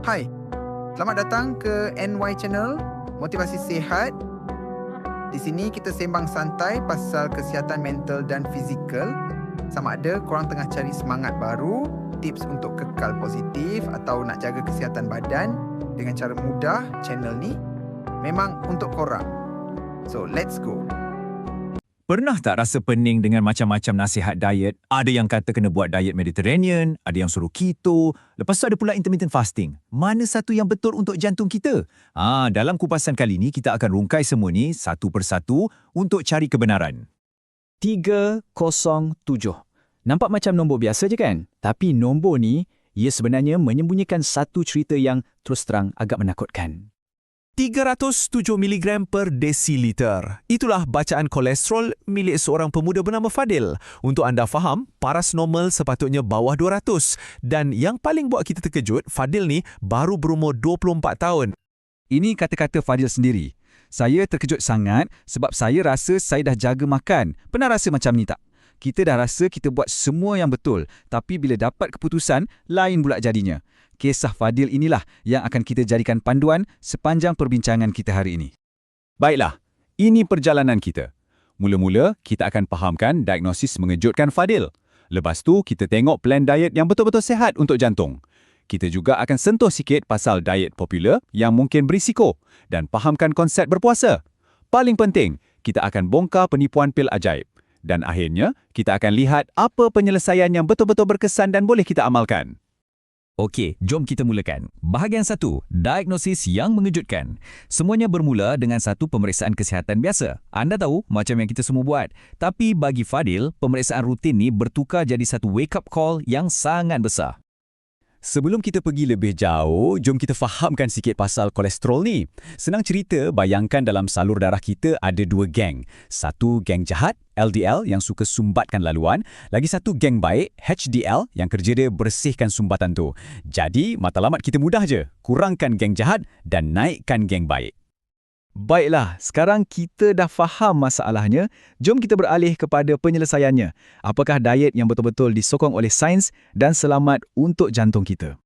Hai, selamat datang ke NY Channel, Motivasi Sihat. Di sini kita sembang santai pasal kesihatan mental dan fizikal. Sama ada korang tengah cari semangat baru, tips untuk kekal positif atau nak jaga kesihatan badan dengan cara mudah, channel ni memang untuk korang. So, let's go. Pernah tak rasa pening dengan macam-macam nasihat diet? Ada yang kata kena buat diet Mediterranean, ada yang suruh keto, lepas tu ada pula intermittent fasting. Mana satu yang betul untuk jantung kita? Dalam kupasan kali ini, kita akan rungkai semua ni satu persatu untuk cari kebenaran. 307. Nampak macam nombor biasa je kan? Tapi nombor ni, ia sebenarnya menyembunyikan satu cerita yang terus terang agak menakutkan. 307 mg per desiliter. Itulah bacaan kolesterol milik seorang pemuda bernama Fadil. Untuk anda faham, paras normal sepatutnya bawah 200. Dan yang paling buat kita terkejut, Fadil ni baru berumur 24 tahun. Ini kata-kata Fadil sendiri. Saya terkejut sangat sebab saya rasa saya dah jaga makan. Pernah rasa macam ni tak? Kita dah rasa kita buat semua yang betul, tapi bila dapat keputusan, lain pula jadinya. Kisah Fadil inilah yang akan kita jadikan panduan sepanjang perbincangan kita hari ini. Baiklah, ini perjalanan kita. Mula-mula, kita akan fahamkan diagnosis mengejutkan Fadil. Lepas tu, kita tengok plan diet yang betul-betul sihat untuk jantung. Kita juga akan sentuh sikit pasal diet popular yang mungkin berisiko dan fahamkan konsep berpuasa. Paling penting, kita akan bongkar penipuan pil ajaib. Dan akhirnya, kita akan lihat apa penyelesaian yang betul-betul berkesan dan boleh kita amalkan. Okey, jom kita mulakan. Bahagian 1, diagnosis yang mengejutkan. Semuanya bermula dengan satu pemeriksaan kesihatan biasa. Anda tahu macam yang kita semua buat. Tapi bagi Fadil, pemeriksaan rutin ni bertukar jadi satu wake-up call yang sangat besar. Sebelum kita pergi lebih jauh, jom kita fahamkan sikit pasal kolesterol ni. Senang cerita, bayangkan dalam salur darah kita ada dua geng. Satu geng jahat, LDL, yang suka sumbatkan laluan. Lagi satu geng baik, HDL, yang kerja dia bersihkan sumbatan tu. Jadi, matlamat kita mudah je. Kurangkan geng jahat dan naikkan geng baik. Baiklah, sekarang kita dah faham masalahnya, jom kita beralih kepada penyelesaiannya. Apakah diet yang betul-betul disokong oleh sains dan selamat untuk jantung kita?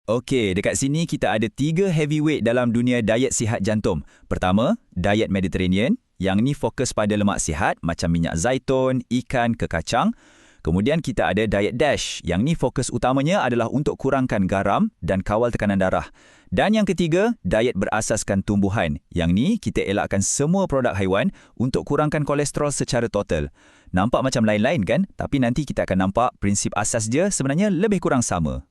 Okey, dekat sini kita ada 3 heavyweight dalam dunia diet sihat jantung. Pertama, diet Mediterranean, yang ni fokus pada lemak sihat macam minyak zaitun, ikan, ke kacang. Kemudian kita ada diet DASH, yang ni fokus utamanya adalah untuk kurangkan garam dan kawal tekanan darah. Dan yang ketiga, diet berasaskan tumbuhan. Yang ni kita elakkan semua produk haiwan untuk kurangkan kolesterol secara total. Nampak macam lain-lain kan? Tapi nanti kita akan nampak prinsip asas dia sebenarnya lebih kurang sama.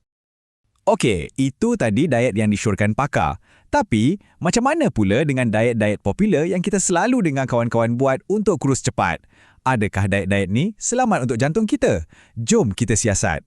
Okey, itu tadi diet yang disyorkan pakar. Tapi, macam mana pula dengan diet-diet popular yang kita selalu dengar kawan-kawan buat untuk kurus cepat? Adakah diet-diet ni selamat untuk jantung kita? Jom kita siasat.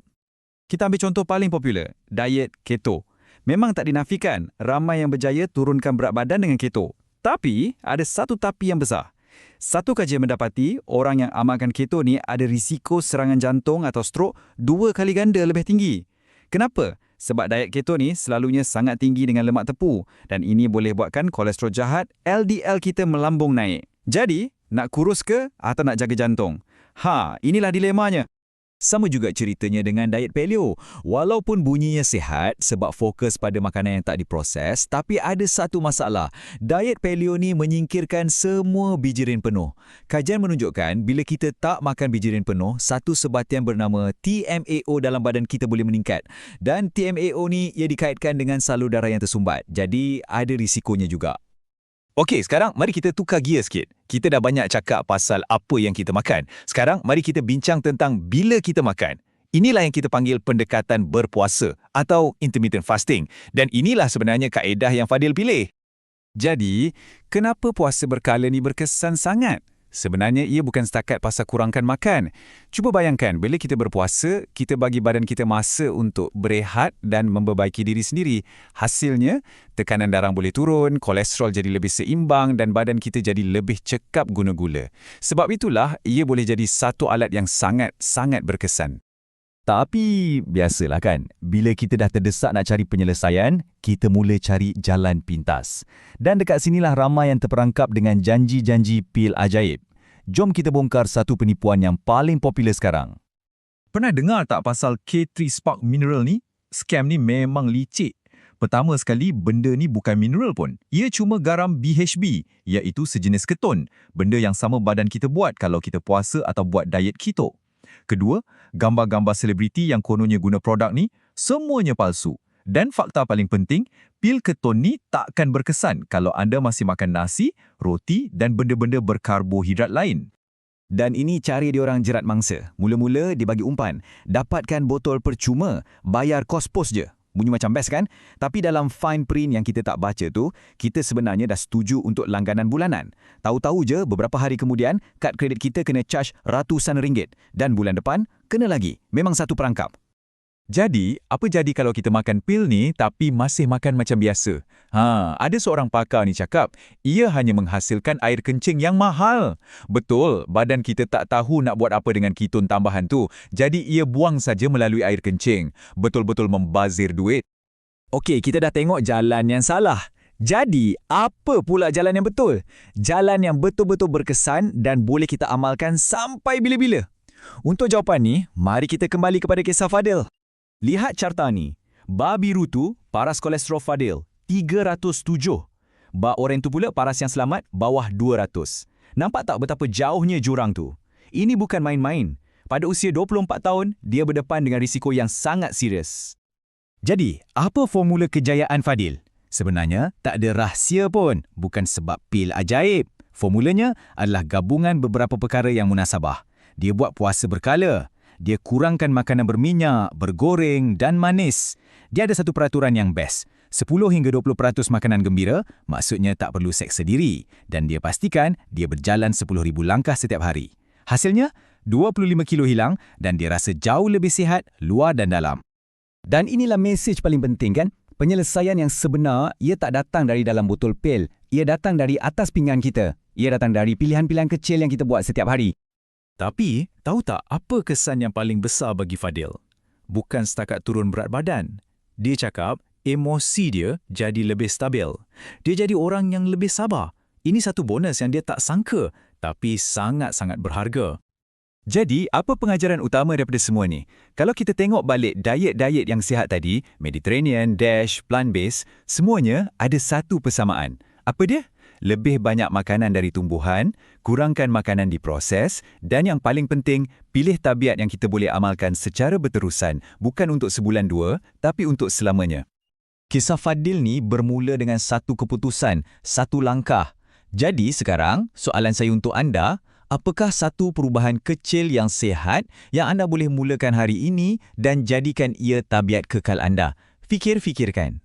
Kita ambil contoh paling popular, diet keto. Memang tak dinafikan, ramai yang berjaya turunkan berat badan dengan keto. Tapi, ada satu tapi yang besar. Satu kajian mendapati, orang yang amalkan keto ni ada risiko serangan jantung atau strok 2 kali ganda lebih tinggi. Kenapa? Sebab diet keto ni selalunya sangat tinggi dengan lemak tepu dan ini boleh buatkan kolesterol jahat LDL kita melambung naik. Jadi, nak kurus ke atau nak jaga jantung? Inilah dilemanya. Sama juga ceritanya dengan diet paleo. Walaupun bunyinya sihat sebab fokus pada makanan yang tak diproses, tapi ada satu masalah. Diet paleo ni menyingkirkan semua bijirin penuh. Kajian menunjukkan bila kita tak makan bijirin penuh, satu sebatian bernama TMAO dalam badan kita boleh meningkat. Dan TMAO ni ia dikaitkan dengan salur darah yang tersumbat. Jadi ada risikonya juga. Okey, sekarang mari kita tukar gear sikit. Kita dah banyak cakap pasal apa yang kita makan. Sekarang mari kita bincang tentang bila kita makan. Inilah yang kita panggil pendekatan berpuasa atau intermittent fasting. Dan inilah sebenarnya kaedah yang Fadil pilih. Jadi, kenapa puasa berkala ni berkesan sangat? Sebenarnya ia bukan setakat pasal kurangkan makan. Cuba bayangkan, bila kita berpuasa, kita bagi badan kita masa untuk berehat dan memperbaiki diri sendiri. Hasilnya, tekanan darah boleh turun, kolesterol jadi lebih seimbang dan badan kita jadi lebih cekap guna gula. Sebab itulah, ia boleh jadi satu alat yang sangat-sangat berkesan. Tapi, biasalah kan, bila kita dah terdesak nak cari penyelesaian, kita mula cari jalan pintas. Dan dekat sinilah ramai yang terperangkap dengan janji-janji pil ajaib. Jom kita bongkar satu penipuan yang paling popular sekarang. Pernah dengar tak pasal K3 Spark Mineral ni? Scam ni memang licik. Pertama sekali, benda ni bukan mineral pun. Ia cuma garam BHB, iaitu sejenis keton. Benda yang sama badan kita buat kalau kita puasa atau buat diet keto. Kedua, gambar-gambar selebriti yang kononnya guna produk ni, semuanya palsu. Dan fakta paling penting, pil keton ni takkan berkesan kalau anda masih makan nasi, roti dan benda-benda berkarbohidrat lain. Dan ini cara diorang jerat mangsa. Mula-mula dia bagi umpan. Dapatkan botol percuma, bayar kos pos je. Bunyi macam best kan? Tapi dalam fine print yang kita tak baca tu, kita sebenarnya dah setuju untuk langganan bulanan. Tahu-tahu je beberapa hari kemudian, kad kredit kita kena charge ratusan ringgit. Dan bulan depan, kena lagi. Memang satu perangkap. Jadi, apa jadi kalau kita makan pil ni tapi masih makan macam biasa? Ada seorang pakar ni cakap, ia hanya menghasilkan air kencing yang mahal. Betul, badan kita tak tahu nak buat apa dengan keton tambahan tu. Jadi, ia buang saja melalui air kencing. Betul-betul membazir duit. Okey, kita dah tengok jalan yang salah. Jadi, apa pula jalan yang betul? Jalan yang betul-betul berkesan dan boleh kita amalkan sampai bila-bila? Untuk jawapan ni, mari kita kembali kepada kisah Fadil. Lihat carta ni. Bar biru tu, paras kolesterol Fadil, 307. Bar oranye tu pula paras yang selamat, bawah 200. Nampak tak betapa jauhnya jurang tu? Ini bukan main-main. Pada usia 24 tahun, dia berdepan dengan risiko yang sangat serius. Jadi, apa formula kejayaan Fadil? Sebenarnya, tak ada rahsia pun. Bukan sebab pil ajaib. Formulanya adalah gabungan beberapa perkara yang munasabah. Dia buat puasa berkala. Dia kurangkan makanan berminyak, bergoreng dan manis. Dia ada satu peraturan yang best. 10 hingga 20% makanan gembira, maksudnya tak perlu seks sendiri. Dan dia pastikan dia berjalan 10,000 langkah setiap hari. Hasilnya, 25 kilo hilang dan dia rasa jauh lebih sihat luar dan dalam. Dan inilah mesej paling penting kan? Penyelesaian yang sebenar, ia tak datang dari dalam botol pil. Ia datang dari atas pinggan kita. Ia datang dari pilihan-pilihan kecil yang kita buat setiap hari. Tapi, tahu tak apa kesan yang paling besar bagi Fadil? Bukan setakat turun berat badan. Dia cakap, emosi dia jadi lebih stabil. Dia jadi orang yang lebih sabar. Ini satu bonus yang dia tak sangka, tapi sangat-sangat berharga. Jadi, apa pengajaran utama daripada semua ni? Kalau kita tengok balik diet-diet yang sihat tadi, Mediterranean, DASH, plant-based, semuanya ada satu persamaan. Apa dia? Lebih banyak makanan dari tumbuhan, kurangkan makanan diproses, dan yang paling penting, pilih tabiat yang kita boleh amalkan secara berterusan, bukan untuk sebulan dua, tapi untuk selamanya. Kisah Fadil ni bermula dengan satu keputusan, satu langkah. Jadi sekarang, soalan saya untuk anda, apakah satu perubahan kecil yang sihat yang anda boleh mulakan hari ini dan jadikan ia tabiat kekal anda? Fikir-fikirkan.